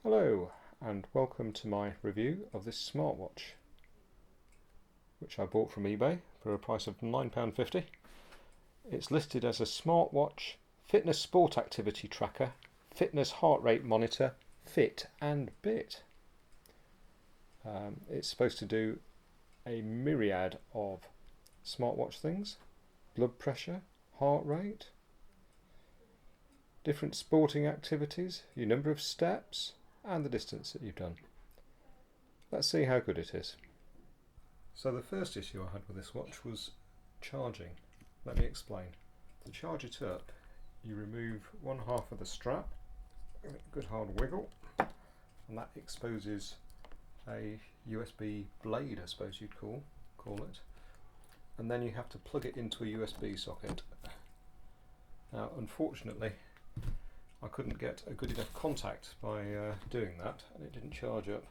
Hello and welcome to my review of this smartwatch, which I bought from eBay for a price of £9.50. It's listed as a smartwatch, fitness sport activity tracker, fitness heart rate monitor, fit and bit. It's supposed to do a myriad of smartwatch things: blood pressure, heart rate, different sporting activities, your number of steps, and the distance that you've done. Let's see how good it is. So the first issue I had with this watch was charging. Let me explain. To charge it up, you remove one half of the strap, give it a good hard wiggle, and that exposes a USB blade, I suppose you'd call it, and then you have to plug it into a USB socket. Now unfortunately I couldn't get a good enough contact by doing that, and it didn't charge up.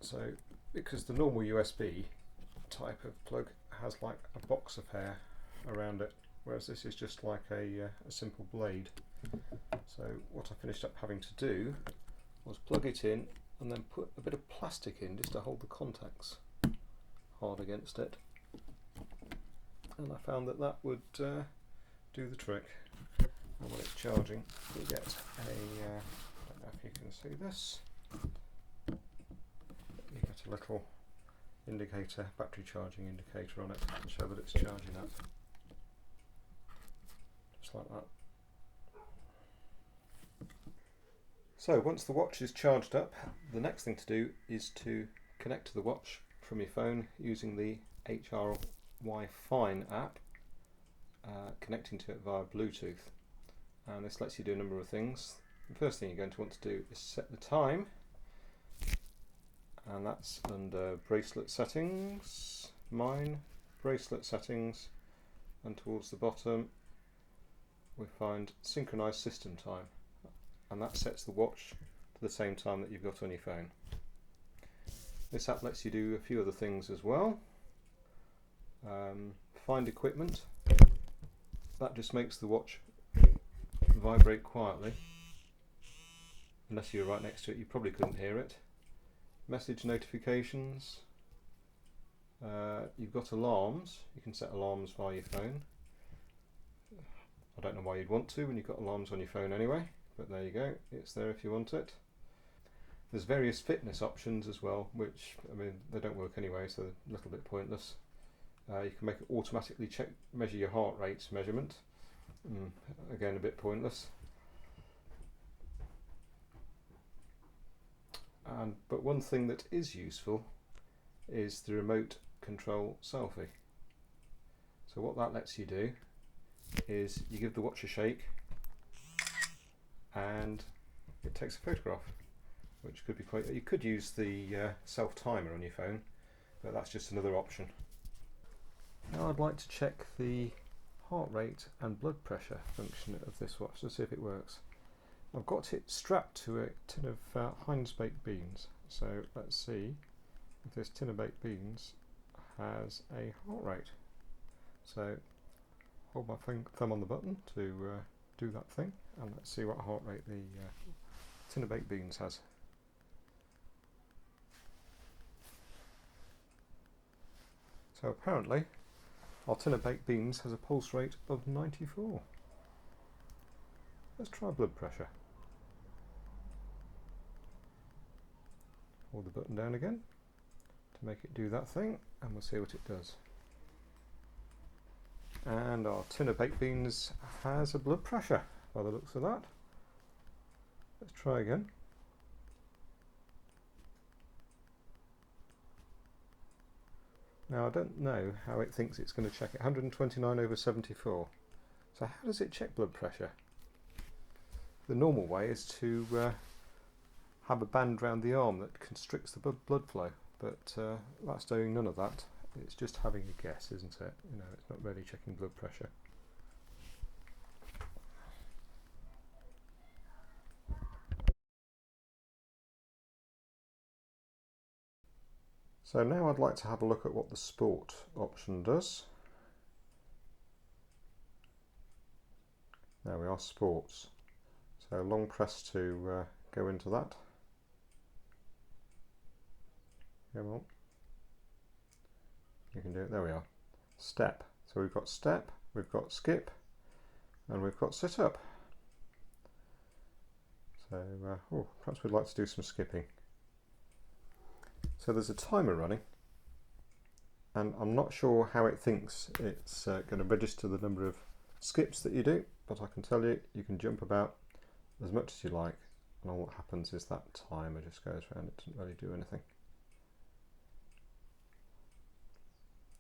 So because the normal USB type of plug has like a box of hair around it, whereas this is just like a simple blade. So what I finished up having to do was plug it in and then put a bit of plastic in just to hold the contacts hard against it, and I found that that would do the trick. And when it's charging, you get a, I don't know if you can see this, you get a little indicator, battery charging indicator on it to show that it's charging up, just like that. So once the watch is charged up, the next thing to do is to connect to the watch from your phone using the HRY Fine app, connecting to it via Bluetooth. And this lets you do a number of things. The first thing you're going to want to do is set the time, and that's under bracelet settings, mine, bracelet settings, and towards the bottom we find synchronized system time, and that sets the watch to the same time that you've got on your phone. This app lets you do a few other things as well. Find equipment, that just makes the watch vibrate quietly. Unless you were right next to it, you probably couldn't hear it. Message notifications. You've got alarms. You can set alarms via your phone. I don't know why you'd want to when you've got alarms on your phone anyway, but there you go, it's there if you want it. There's various fitness options as well, which, I mean, they don't work anyway, so they're a little bit pointless. You can make it automatically measure your heart rate measurement. Again, a bit pointless. But one thing that is useful is the remote control selfie. So what that lets you do is you give the watch a shake and it takes a photograph, which could be quite. You could use the self timer on your phone, but that's just another option. Now I'd like to check the heart rate and blood pressure function of this watch to see if it works. I've got it strapped to a tin of Heinz baked beans, so let's see if this tin of baked beans has a heart rate. So hold my thumb on the button to do that thing, and let's see what heart rate the tin of baked beans has. So apparently our tin of baked beans has a pulse rate of 94. Let's try blood pressure. Hold the button down again to make it do that thing, and we'll see what it does. And our tin of baked beans has a blood pressure by the looks of that. Let's try again. Now I don't know how it thinks it's going to check it. 129/74. So how does it check blood pressure? The normal way is to have a band round the arm that constricts the blood flow, but that's doing none of that. It's just having a guess, isn't it? You know, it's not really checking blood pressure. So now I'd like to have a look at what the sport option does. There we are, sports. So long press to go into that. Come on. You can do it. There we are. Step. So we've got step, we've got skip, and we've got sit up. So perhaps we'd like to do some skipping. So there's a timer running, and I'm not sure how it thinks it's going to register the number of skips that you do, but I can tell you, you can jump about as much as you like, and all that happens is that timer just goes around. It doesn't really do anything.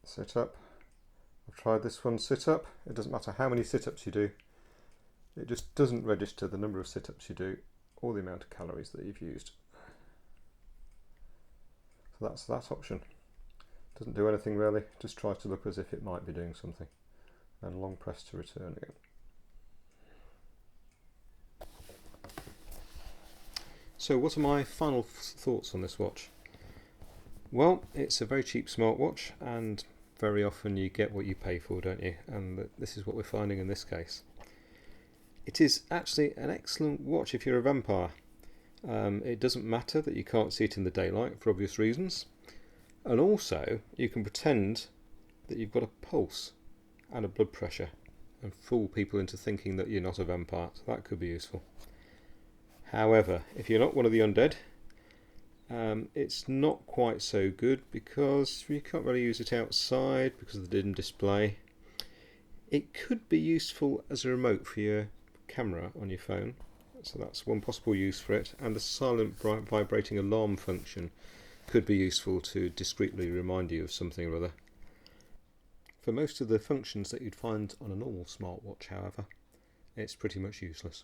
Sit up. I've tried this one, sit up. It doesn't matter how many sit-ups you do, it just doesn't register the number of sit-ups you do or the amount of calories that you've used. So that's that option. Doesn't do anything really, just tries to look as if it might be doing something. And long press to return again. So what are my final thoughts on this watch? Well, it's a very cheap smartwatch, and very often you get what you pay for, don't you? And this is what we're finding in this case. It is actually an excellent watch if you're a vampire. It doesn't matter that you can't see it in the daylight for obvious reasons. And also, you can pretend that you've got a pulse and a blood pressure and fool people into thinking that you're not a vampire. So that could be useful. However, if you're not one of the undead, it's not quite so good because you can't really use it outside because of the dim display. It could be useful as a remote for your camera on your phone, so that's one possible use for it, and the silent vibrating alarm function could be useful to discreetly remind you of something or other. For most of the functions that you'd find on a normal smartwatch, however, it's pretty much useless.